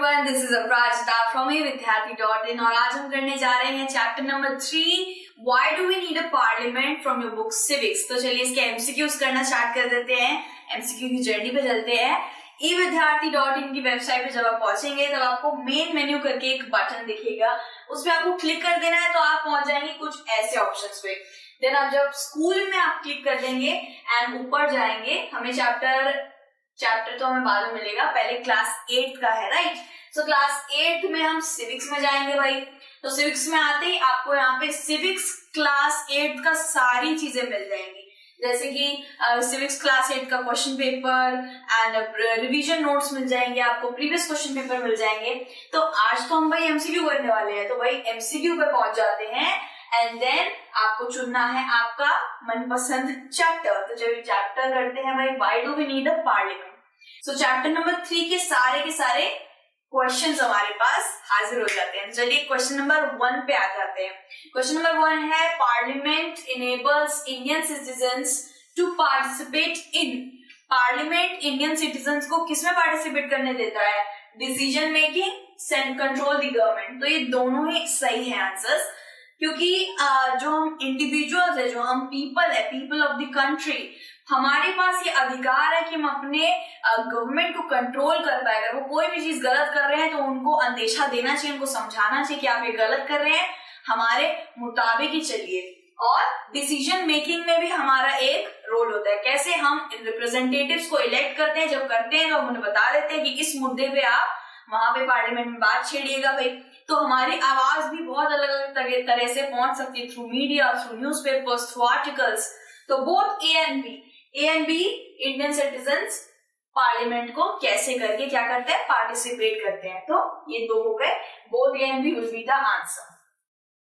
everyone, this is Aprajita from Vidyarthi.in और आज हम करने जा रहे हैं chapter number 3 Why do we need a parliament from your book Civics। तो चलिए इसके MCQs करना स्टार्ट कर देते हैं। MCQ की जर्नी पे चलते हैं। evidyarthi.in की वेबसाइट पे जब आप पहुंचेंगे तब आपको मेन मेन्यू करके एक बटन दिखेगा, उस पर आपको क्लिक कर देना है तो आप पहुंच जाएंगे कुछ ऐसे ऑप्शंस पे। देन आप जब स्कूल में आप क्लिक कर देंगे एंड ऊपर जाएंगे, हमें चैप्टर तो हमें बाद में मिलेगा, पहले क्लास 8 का है, राइट। सो क्लास 8 में हम सिविक्स में जाएंगे भाई। तो सिविक्स में आते ही आपको यहाँ पे सिविक्स क्लास 8 का सारी चीजें मिल जाएंगी, जैसे कि सिविक्स क्लास 8 का question paper and revision notes मिल जाएंगे, आपको प्रीवियस क्वेश्चन पेपर मिल जाएंगे। तो आज तो हम भाई एमसीक्यू करने वाले हैं, तो भाई एमसीक्यू पे पहुंच जाते हैं एंड देन आपको चुनना है आपका मनपसंद चैप्टर। तो जब चैप्टर करते हैं भाई, why do we need a parliament. So chapter number 3 के सारे क्वेश्चंस हमारे पास हाजिर हो जाते हैं। चलिए क्वेश्चन नंबर 1 पे आ जाते हैं। क्वेश्चन नंबर 1 है parliament enables Indian citizens to participate in. Parliament Indian citizens को किसमें पार्टिसिपेट करने देता है? Decision making, control the government. तो ये दोनों ही सही है आंसर्स, क्योंकि जो हम इंडिविजुअल्स है, जो हम पीपल है, पीपल ऑफ द कंट्री, हमारे पास ये अधिकार है कि हम अपने गवर्नमेंट को कंट्रोल कर पाए। अगर वो कोई भी चीज गलत कर रहे हैं तो उनको अंदेशा देना चाहिए, उनको समझाना चाहिए कि आप ये गलत कर रहे हैं, हमारे मुताबिक ही चलिए। और डिसीजन मेकिंग में भी हमारा एक रोल होता है। कैसे? हम रिप्रेजेंटेटिव्स को इलेक्ट करते हैं, जब करते हैं तो हम उन्हें बता देते हैं कि इस मुद्दे पे आप वहां पे पार्लियामेंट में बात छेड़िएगा भाई। तो हमारी आवाज भी बहुत अलग अलग तरह से पहुंच सकती है, through media, through newspapers, through articles. तो both A and B Indian citizens parliament को कैसे करके क्या करते हैं? पार्टिसिपेट करते हैं। तो ये दो हो गए, both A and B will be the answer.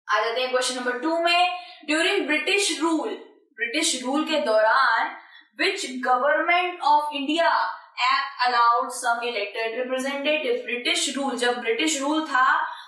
आ जाते हैं क्वेश्चन नंबर 2 में। ड्यूरिंग ब्रिटिश रूल के दौरान which government of India act allowed some elected representative. British rule, जब ब्रिटिश रूल था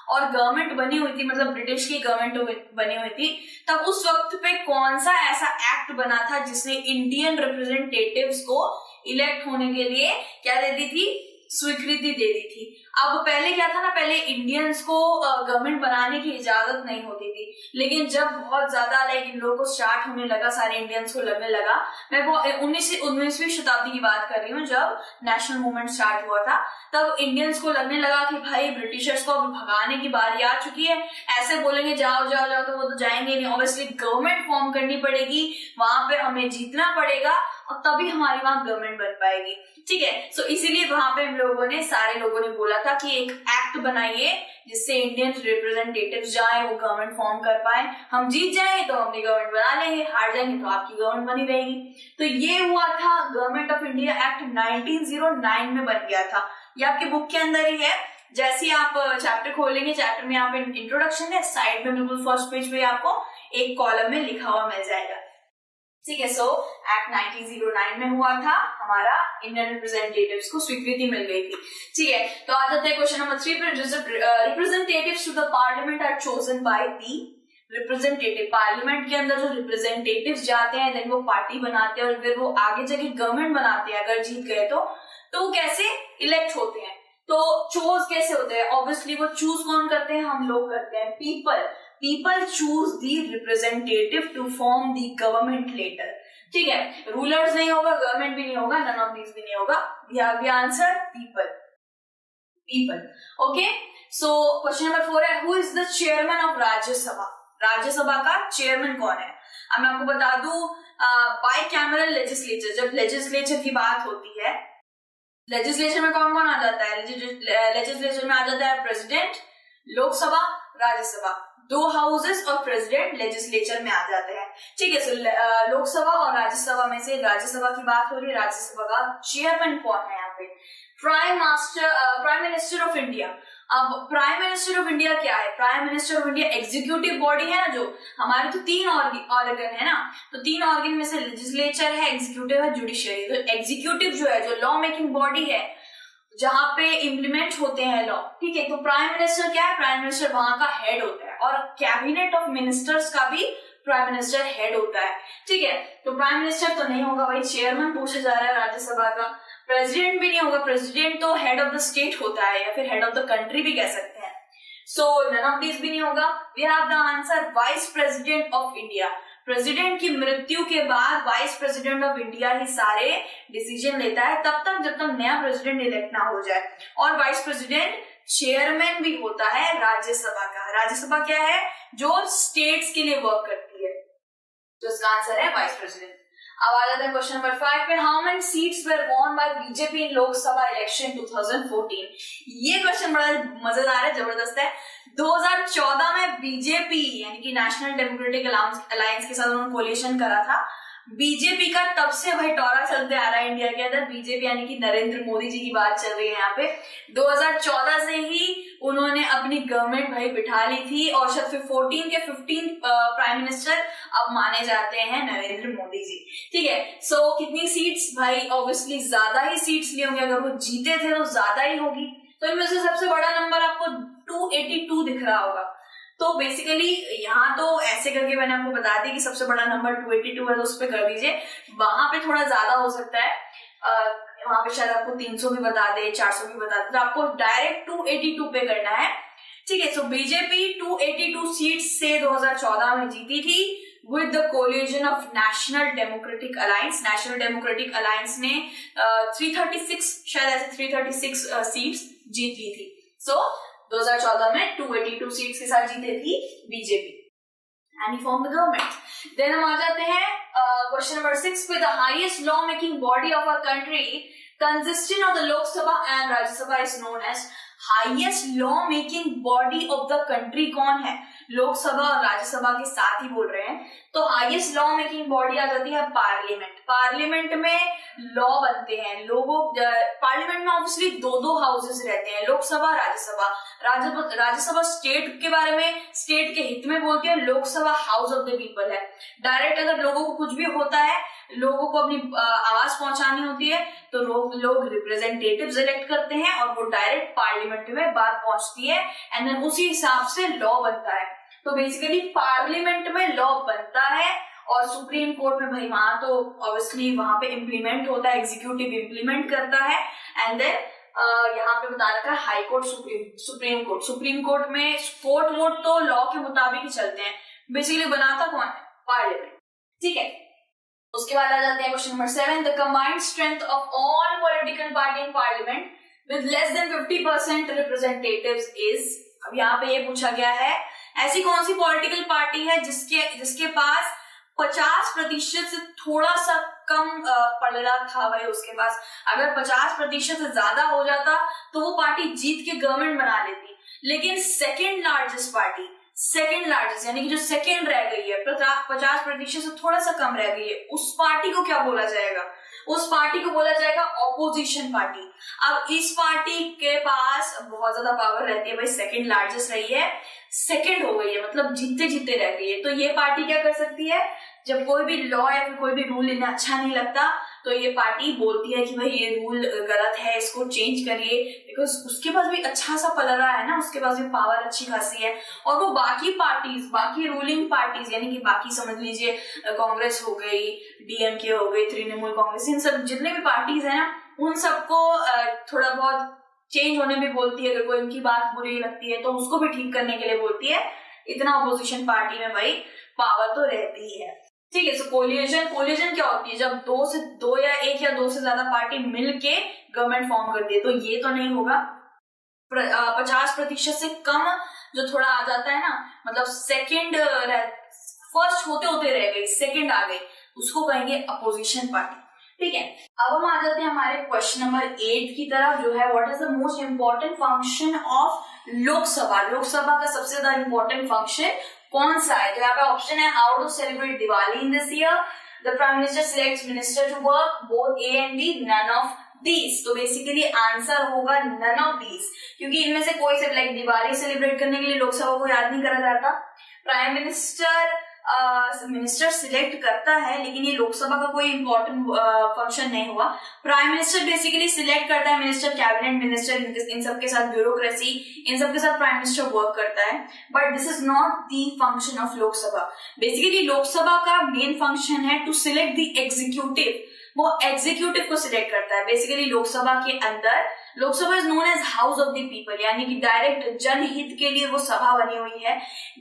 और गवर्नमेंट बनी हुई थी, मतलब ब्रिटिश की गवर्नमेंट बनी हुई थी, तब उस वक्त पे कौन सा ऐसा एक्ट बना था जिसने इंडियन रिप्रेजेंटेटिव्स को इलेक्ट होने के लिए क्या दे दी थी? स्वीकृति दे दी थी। अब पहले क्या था ना, पहले इंडियंस को गवर्नमेंट बनाने की इजाजत नहीं होती थी, लेकिन जब बहुत ज्यादा इन लोगों को स्टार्ट होने लगा, सारे इंडियंस को लगने लगा, मैं वो 19वीं शताब्दी की बात कर रही हूँ, जब नेशनल मूवमेंट स्टार्ट हुआ था, तब इंडियंस को लगने लगा कि भाई ब्रिटिशर्स को अब भगाने की बारी आ चुकी है। ऐसे बोलेंगे जाओ जाओ जाओ तो वो तो जाएंगे नहीं, ऑब्वियसली गवर्नमेंट फॉर्म करनी पड़ेगी, वहां पे हमें जीतना पड़ेगा और तभी हमारी वहां गवर्नमेंट बन पाएगी। ठीक है, सो इसीलिए वहां पे हम लोगों ने, सारे लोगों ने बोला था कि एक एक्ट बनाइए जिससे इंडियन रिप्रेजेंटेटिव जाए, वो गवर्नमेंट फॉर्म कर पाए। हम जीत जाएंगे तो अपनी गवर्नमेंट बना लेंगे, हार जाएंगे तो आपकी गवर्नमेंट बनी रहेगी। तो ये हुआ था, गवर्नमेंट ऑफ इंडिया एक्ट 1909 में बन गया था। ये आपके बुक के अंदर ही है। जैसे आप चैप्टर खोलेंगे, चैप्टर में यहाँ पे इंट्रोडक्शन है, साइड में बिल्कुल फर्स्ट पेज पे आपको एक कॉलम में लिखा हुआ मिल जाएगा। ठीक है, सो एक्ट 1909 में हुआ था, हमारा इंडियन रिप्रेजेंटेटिव्स को स्वीकृति मिल गई थी। ठीक है, तो आ जाते हैं क्वेश्चन नंबर 3 पर। Representatives to the parliament are chosen by the representative. Parliament के अंदर जो रिप्रेजेंटेटिव्स जाते हैं, देन वो पार्टी बनाते हैं और फिर वो आगे जाके गवर्नमेंट बनाते हैं। अगर जीत गए तो वो कैसे इलेक्ट होते हैं? तो चूज कैसे होते हैं? ऑब्वियसली वो चूज कौन करते हैं? हम लोग करते हैं, people choose the representative to form the government later. ठीक है, रूलर्स नहीं होगा, गवर्नमेंट भी नहीं होगा, नन ऑफ दीज भी नहीं होगा। We have the answer people. Okay, so question number 4 है, who is the chairman of Rajya Sabha. Rajya Sabha का चेयरमैन कौन है? अब मैं आपको बता दूं, बाइकैमरल लेजिस्लेचर, जब लेजिस्लेचर की बात होती है, लेजिस्लेचर में कौन कौन आ जाता है? लेजिस्लेचर में आ जाता है प्रेसिडेंट, लोकसभा, राज्यसभा, 2 हाउसेस और प्रेसिडेंट लेजिस्लेचर में आ जाते हैं। ठीक है, सो लोकसभा और राज्यसभा में से राज्यसभा की बात हो रही है, राज्यसभा का चेयरमैन कौन है यहाँ पे? Prime minister of India. अब प्राइम मिनिस्टर ऑफ इंडिया क्या है? Prime minister of India executive body है ना, जो हमारे तो 3 ऑर्गन है ना, तो 3 ऑर्गन में से लेजिस्लेचर है, एग्जीक्यूटिव है, जुडिशियरी। तो एग्जीक्यूटिव जो है, जो लॉ मेकिंग बॉडी है, जहां पे इम्प्लीमेंट होते हैं लॉ। ठीक है, तो प्राइम मिनिस्टर क्या है? प्राइम मिनिस्टर वहां का हेड होता है, और कैबिनेट ऑफ मिनिस्टर्स का भी प्राइम मिनिस्टर हेड होता है। ठीक है, तो प्राइम मिनिस्टर तो नहीं होगा भाई, चेयरमैन पूछा जा रहा है राज्यसभा का। प्रेसिडेंट भी नहीं होगा, प्रेसिडेंट तो हेड ऑफ द स्टेट होता है या फिर हेड ऑफ द कंट्री भी कह सकते हैं। सो नन ऑफ दिस भी नहीं होगा। We have the answer vice president of India. President की मृत्यु के बाद वाइस प्रेसिडेंट ऑफ इंडिया ही सारे डिसीजन लेता है तब तक जब तक नया प्रेसिडेंट इलेक्ट ना हो जाए। और वाइस प्रेसिडेंट चेयरमैन भी होता है राज्यसभा का। राज्यसभा क्या है? जो स्टेट्स के लिए वर्क करती है। तो इसका आंसर है वाइस प्रेसिडेंट। अब आ जाता है क्वेश्चन नंबर 5 पे, how many seats were won by BJP in Lok Sabha election 2014। ये क्वेश्चन बड़ा मजेदार है, जबरदस्त है। 2014 में बीजेपी यानी कि नेशनल डेमोक्रेटिक अलायंस के साथ उन्होंने कोलिशन करा था। बीजेपी का तब से भाई टॉरा चलते आ रहा है इंडिया के अंदर। बीजेपी यानी कि नरेंद्र मोदी जी की बात चल रही है यहाँ पे। 2014 से ही उन्होंने अपनी गवर्नमेंट भाई बिठा ली थी और शायद 14 के 15 प्राइम मिनिस्टर अब माने जाते हैं नरेंद्र मोदी जी। ठीक है, सो कितनी सीट्स? भाई ऑब्वियसली ज्यादा ही सीट्स लिए होंगे, अगर वो जीते थे तो ज्यादा ही होगी। तो इनमें से सबसे बड़ा नंबर आपको 282 दिख रहा होगा। तो बेसिकली यहाँ तो ऐसे करके मैंने आपको बता दी कि सबसे बड़ा नंबर 282 है, तो उस पर कर दीजिए। वहां पे थोड़ा ज्यादा हो सकता है, वहां पे शायद आपको 300 भी बता दे, 400 भी बता दे, तो आपको डायरेक्ट 282 पे करना है। ठीक है, सो बीजेपी 282 सीट्स से 2014 में जीती थी with the collision of national democratic alliance. National democratic alliance ने 336 शायद ऐसे 336 सीट्स जीत ली थी। सो 2014 में 282 सीट्स के साथ जीते थी BJP and he form the government. Then हम आ जाते हैं क्वेश्चन नंबर 6 पे, the highest law making body of a country consisting of the Lok Sabha and Rajya Sabha is known as. Highest law making body of the country कौन है? लोकसभा और राज्यसभा के साथ ही बोल रहे हैं। तो हाईएस्ट लॉ मेकिंग बॉडी आ जाती है पार्लियामेंट। पार्लियामेंट में लॉ बनते हैं लोगों। पार्लियामेंट में ऑब्वियसली दो हाउसेस रहते हैं, लोकसभा राज्यसभा। राज्यसभा स्टेट के बारे में, स्टेट के हित में बोलती है, Lok Sabha house of the people है। डायरेक्ट अगर लोगों को कुछ भी होता है, लोगों को अपनी आवाज पहुंचानी होती है, तो लोग रिप्रेजेंटेटिव्स इलेक्ट करते हैं और वो डायरेक्ट पार्लियामेंट में बात पहुंचती है एंड देन उसी हिसाब से लॉ बनता है। तो बेसिकली पार्लियामेंट में लॉ बनता है और सुप्रीम कोर्ट में भाई वहां तो ऑब्वियसली वहां पे इम्प्लीमेंट होता है, एग्जीक्यूटिव इम्प्लीमेंट करता है एंड देन यहाँ पे बता रखा है high court, supreme court. Supreme court में कोर्ट वोट तो लॉ के मुताबिक ही चलते हैं। बेसिकली बनाता कौन है? पार्लियामेंट। ठीक है, उसके बाद आ जाते हैं question number 7, the combined strength of all political party in parliament with less than 50% representatives is. अब यहाँ पे ये पूछा गया है, ऐसी कौन सी पॉलिटिकल पार्टी है जिसके पास 50% से थोड़ा सा कम पलड़ा था भाई उसके पास। अगर 50% से ज्यादा हो जाता तो वो पार्टी जीत के गवर्नमेंट बना लेती। लेकिन second largest party, second largest यानी कि जो सेकेंड रह गई है, 50% से थोड़ा सा कम रह गई है, उस पार्टी को क्या बोला जाएगा? उस पार्टी को बोला जाएगा ऑपोजिशन पार्टी। अब इस पार्टी के पास बहुत ज्यादा पावर रहती है भाई, सेकेंड लार्जेस्ट रही है, सेकेंड हो गई है, मतलब जीतते जीतते रह गई है। तो ये पार्टी क्या कर सकती है? जब कोई भी लॉ या फिर कोई भी रूल इन्हें अच्छा नहीं लगता तो ये पार्टी बोलती है कि भाई ये रूल गलत है, इसको चेंज करिए, बिकॉज उसके पास भी अच्छा सा पलड़ा है ना, उसके पास भी पावर अच्छी खासी है। और वो बाकी पार्टीज, बाकी रूलिंग पार्टीज यानी कि बाकी समझ लीजिए कांग्रेस हो गई, डीएमके हो गई, तृणमूल कांग्रेस, इन सब जितने भी पार्टीज है ना, उन सबको थोड़ा बहुत चेंज होने भी बोलती है। अगर कोई इनकी बात बुरी लगती है तो उसको भी ठीक करने के लिए बोलती है। इतना अपोजिशन पार्टी में भाई पावर तो रहती है। ठीक है, सो कोलिजन क्या होती है? जब दो या एक या दो से ज्यादा पार्टी मिलके गवर्नमेंट फॉर्म करती है। तो ये तो नहीं होगा। 50% से कम जो थोड़ा आ जाता है ना, मतलब सेकेंड, फर्स्ट होते होते रह गई, सेकेंड आ गई, उसको कहेंगे अपोजिशन पार्टी। ठीक है, अब हम आ जाते हैं हमारे क्वेश्चन नंबर 8 की तरफ, जो है what is the most important function of Lok Sabha. Lok Sabha का सबसे ज्यादा इंपॉर्टेंट फंक्शन कौन सा है? तो यहाँ पे ऑप्शन है, how to celebrate Diwali in this year, the prime minister selects minister to work, both A and B, none of these. तो बेसिकली आंसर होगा नन ऑफ दीज, क्योंकि इनमें से कोई से लाइक दिवाली सेलिब्रेट करने के लिए लोकसभा को याद नहीं करा जाता। प्राइम मिनिस्टर मिनिस्टर सिलेक्ट करता है, लेकिन ये लोकसभा का कोई इंपॉर्टेंट फंक्शन नहीं हुआ। प्राइम मिनिस्टर बेसिकली सिलेक्ट करता है मिनिस्टर, कैबिनेट मिनिस्टर, इन सब के साथ ब्यूरोक्रेसी, इन सब के साथ प्राइम मिनिस्टर वर्क करता है, but this is not the function of Lok Sabha. Basically Lok Sabha का मेन फंक्शन है टू सिलेक्ट द एग्जीक्यूटिव, वो एग्जीक्यूटिव को सिलेक्ट करता है। बेसिकली लोकसभा के अंदर, Lok Sabha is known as house of the people, यानी कि डायरेक्ट जनहित के लिए वो सभा बनी हुई है,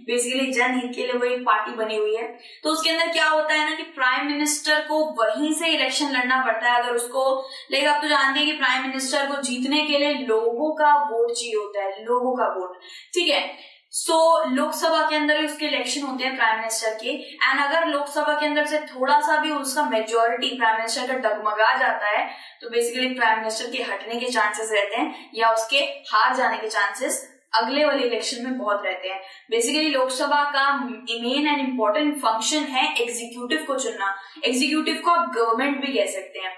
बेसिकली जनहित के लिए वो एक पार्टी बनी हुई है। तो उसके अंदर क्या होता है ना कि प्राइम मिनिस्टर को वहीं से इलेक्शन लड़ना पड़ता है, अगर उसको, लेकिन आप तो जानते हैं कि प्राइम मिनिस्टर को जीतने के लिए लोगों का वोट चाहिए होता है, लोगों का वोट, ठीक है। सो लोकसभा के अंदर ही उसके इलेक्शन होते हैं प्राइम मिनिस्टर के, एंड अगर लोकसभा के अंदर से थोड़ा सा भी उसका मेजोरिटी प्राइम मिनिस्टर का डगमगा जाता है, तो बेसिकली प्राइम मिनिस्टर के हटने के चांसेस रहते हैं, या उसके हार जाने के चांसेस अगले वाले इलेक्शन में बहुत रहते हैं। बेसिकली लोकसभा का मेन एंड इम्पोर्टेंट फंक्शन है एग्जीक्यूटिव को चुनना। एग्जीक्यूटिव को आप गवर्नमेंट भी कह सकते हैं,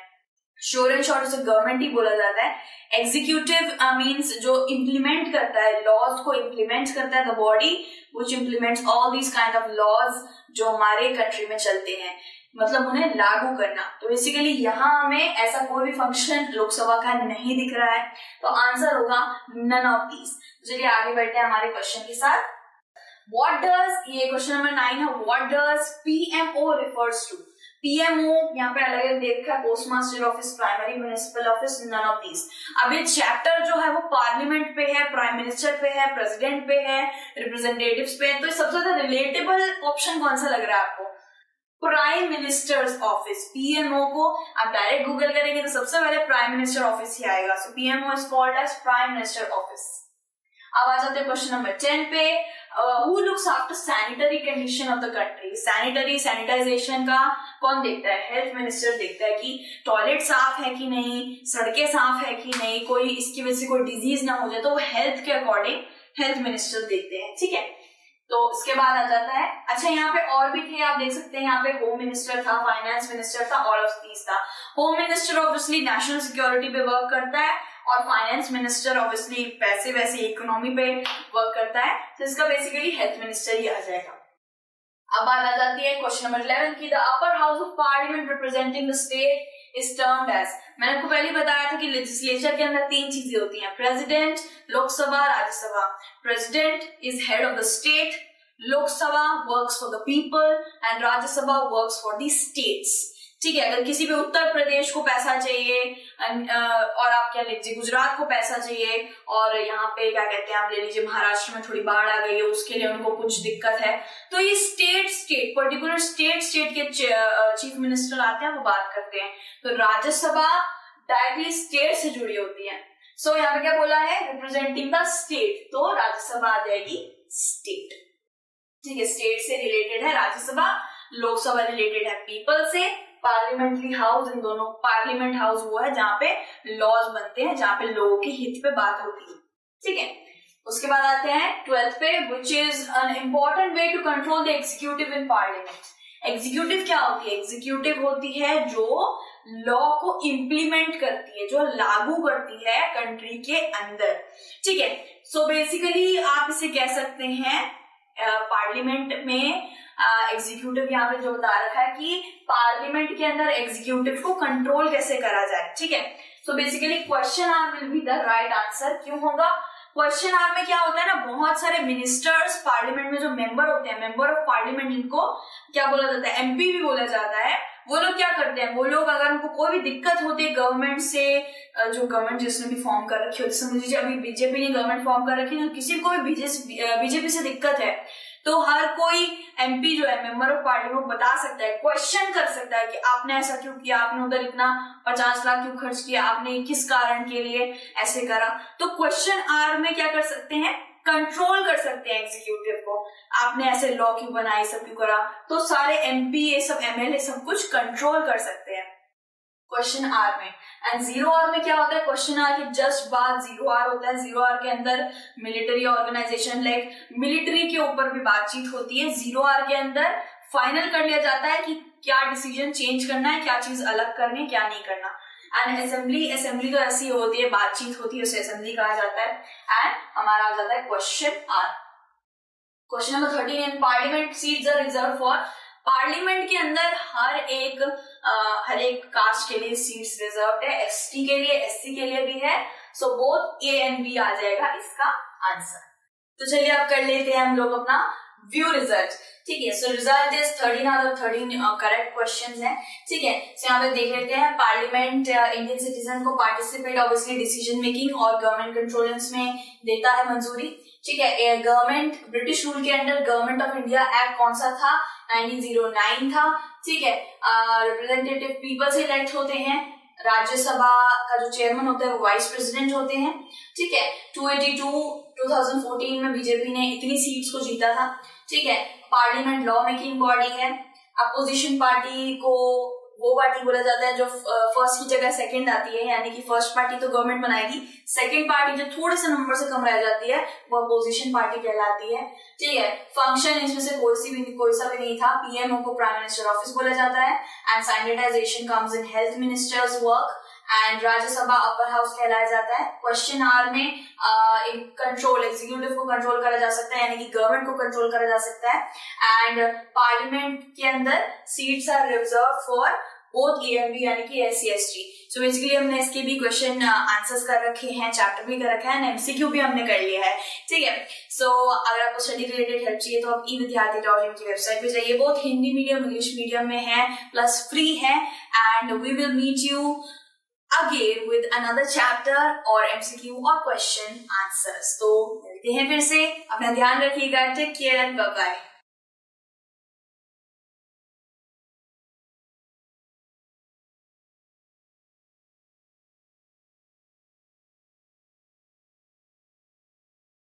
श्योर एंड शॉर्ट उसे गवर्नमेंट ही बोला जाता है। एग्जीक्यूटिव मींस जो इम्प्लीमेंट करता है, लॉज को इम्प्लीमेंट करता है, the body which implements all these kind of laws जो हमारे कंट्री में चलते हैं, मतलब उन्हें लागू करना। तो बेसिकली यहाँ हमें ऐसा कोई भी फंक्शन लोकसभा का नहीं दिख रहा है, तो आंसर होगा नन ऑफ दीज। चलिए आगे बढ़ते हैं हमारे क्वेश्चन के साथ। व्हाट डज, ये क्वेश्चन नंबर 9 है, what does PMO refers to. PMO यहाँ पे अलग अलग देख रखा है, post master office, primary municipal office, none of these. अब ये चैप्टर जो है वो पार्लियामेंट पे है, प्राइम मिनिस्टर पे है, प्रेसिडेंट पे है, रिप्रेजेंटेटिव्स पे है, तो सबसे ज्यादा रिलेटेबल ऑप्शन कौन सा लग रहा है आपको? Prime minister's office. पीएमओ को आप डायरेक्ट गूगल करेंगे तो सबसे पहले प्राइम मिनिस्टर ऑफिस ही आएगा। So PMO is called as prime minister office. अब आ जाते हैं क्वेश्चन नंबर 10 पे। Who looks after sanitary condition of the country. Sanitization का कौन देखता है? हेल्थ मिनिस्टर देखता है कि टॉयलेट साफ है कि नहीं, सड़कें साफ है कि नहीं, कोई इसकी वजह से कोई डिजीज ना हो जाए, तो वो हेल्थ के अकॉर्डिंग हेल्थ मिनिस्टर देखते हैं, ठीक है। तो इसके बाद आ जाता है, अच्छा यहाँ पे और भी थे, आप देख सकते हैं, यहाँ पे होम मिनिस्टर था, फाइनेंस मिनिस्टर था, ऑल ऑफ दीज था। Home minister obviously national security पे वर्क करता है, और फाइनेंस मिनिस्टर ऑब्वियसली पैसे वैसे इकोनॉमी पे वर्क करता है, तो इसका बेसिकली हेल्थ मिनिस्टर ही आ जाएगा। अब बात आ जाती है क्वेश्चन नंबर 11 की, the upper house of parliament representing the state is termed as. मैंने आपको पहले बताया था कि लेजिस्लेचर के अंदर 3 चीजें होती हैं, president, Lok Sabha, Rajya Sabha. President is head of the state, Lok Sabha works for the people, and Rajya Sabha works for the states, ठीक है। अगर किसी भी उत्तर प्रदेश को पैसा चाहिए, और आप क्या लीजिए गुजरात को पैसा चाहिए, और यहाँ पे क्या कहते हैं, आप ले लीजिए महाराष्ट्र में थोड़ी बाढ़ आ गई है, उसके लिए उनको कुछ दिक्कत है, तो ये स्टेट पर्टिकुलर स्टेट के चीफ मिनिस्टर आते हैं, वो बात करते हैं। तो राज्यसभा डायरेक्टली स्टेट से जुड़ी होती है। सो यहाँ पे क्या बोला है, रिप्रेजेंटिंग द स्टेट, तो राज्यसभा आ जाएगी स्टेट, ठीक है। स्टेट से रिलेटेड है राज्यसभा, लोकसभा रिलेटेड है पीपल से, पार्लियामेंट्री हाउस, इन दोनों, पार्लियामेंट हाउस वो है जहाँ पे लॉज बनते हैं, जहाँ पे लोगों के हित पे बात होती है, ठीक है। उसके बाद आते हैं 12th पे, which is an important way to control the executive in parliament. Executive क्या होती है? एग्जीक्यूटिव होती है जो लॉ को इम्प्लीमेंट करती है, जो लागू करती है कंट्री के अंदर, ठीक है। सो बेसिकली आप इसे कह सकते हैं पार्लियामेंट में एग्जीक्यूटिव, यहाँ पे जो बता रखा है कि पार्लियामेंट के अंदर एग्जीक्यूटिव को कंट्रोल कैसे करा जाए, ठीक है। So basically question hour will be the right answer. क्यों होगा? क्वेश्चन आर में क्या होता है ना, बहुत सारे मिनिस्टर्स, पार्लियामेंट में जो मेंबर होते हैं, मेंबर ऑफ पार्लियामेंट, इनको क्या बोला जाता है? एमपी भी बोला जाता है। वो लोग क्या करते हैं, वो लोग अगर उनको कोई भी दिक्कत होती है गवर्नमेंट से, जो गवर्नमेंट जिसने भी फॉर्म कर रखी हो, समझ लीजिए अभी बीजेपी ने गवर्नमेंट फॉर्म कर रखी है, तो किसी को भी बीजेपी से दिक्कत है, तो हर कोई एमपी जो है, मेंबर ऑफ पार्लियामेंट, बता सकता है, क्वेश्चन कर सकता है कि आपने ऐसा क्यों किया, आपने उधर इतना 50 लाख क्यों खर्च किया, आपने किस कारण के लिए ऐसे करा। तो क्वेश्चन आर में क्या कर सकते हैं, कंट्रोल कर सकते हैं एग्जीक्यूटिव को, आपने ऐसे लॉ क्यों बनाई, सब क्यों करा, तो सारे एमपी, ये सब एमएलए, सब कुछ कंट्रोल कर सकते हैं क्वेश्चन आर में। एंड 0 आर में क्या होता है, क्वेश्चन आर के जस्ट बाद 0 आर होता है। 0 आर के अंदर मिलिट्री ऑर्गेनाइजेशन, लाइक मिलिट्री के ऊपर भी बातचीत होती है। 0 आर के अंदर फाइनल कर लिया जाता है कि क्या डिसीजन चेंज करना है, क्या चीज अलग करनी है, क्या नहीं करना। एंड असेंबली तो ऐसी होती है, बातचीत होती है, उसे असेंबली कहा जाता है। एंड हमारा आ जाता है question hour. Question number 13, in parliament seats are reserve for, parliament के अंदर हर एक कास्ट के लिए सीट्स रिजर्व है, एसटी के लिए, एससी के लिए भी है, so both A and B आ जाएगा इसका आंसर। तो चलिए अब कर लेते हैं हम लोग अपना व्यू रिजल्ट। ठीक है, so result is 13 out of 13 correct questions हैं। ठीक है, सो यहाँ पे देख लेते हैं, पार्लियामेंट इंडियन सिटीजन को पार्टिसिपेट ऑब्वियसली डिसीजन मेकिंग और गवर्नमेंट कंट्रोलेंस में देता है मंजूरी। ठीक है, गवर्नमेंट ब्रिटिश रूल के under government of India act कौन सा था, 1909 था। ठीक है, रिप्रेजेंटेटिव पीपल से इलेक्ट होते हैं, राज्यसभा का जो चेयरमैन होता है वो वाइस प्रेसिडेंट होते हैं। ठीक है, 2014 में बीजेपी ने इतनी सीट्स को जीता था। ठीक है, पार्लियामेंट लॉ मेकिंग बॉडी है, अपोजिशन पार्टी को वो पार्टी बोला जाता है जो फर्स्ट की जगह सेकंड आती है, यानी कि फर्स्ट पार्टी तो गवर्नमेंट बनाएगी, सेकंड पार्टी जो थोड़े से नंबर से कम रह जाती है वो अपोजिशन पार्टी कहलाती है। ठीक है, फंक्शन इसमें से कोई सा भी नहीं था, पीएमओ को प्राइम मिनिस्टर ऑफिस बोला जाता है, and sanitization comes in health ministers work, and Rajya Sabha upper house कहलाया जाता है। क्वेश्चन आवर में कंट्रोल एग्जीक्यूटिव को कंट्रोल करा जा सकता है, यानी कि गवर्नमेंट को कंट्रोल करा जा सकता है, एंड पार्लियामेंट के अंदर seats are reserve for both A and B, यानी कि एससी एसटी। सो बेसिकली हमने इसके भी क्वेश्चन आंसर्स कर रखे हैं, चैप्टर भी कर रखा है, एमसीक्यू भी हमने कर लिया है। ठीक है, सो अगर आपको स्टडी रिलेटेड हेल्प चाहिए तो आप evidyarthi.in की वेबसाइट पे जाइए, बहुत हिंदी मीडियम इंग्लिश मीडियम में है, प्लस फ्री है, and we will meet you again with another chapter और MCQ और question answers। तो मिलते हैं फिर से, अपना ध्यान रखिएगा, टेक केयर, बाय बाय।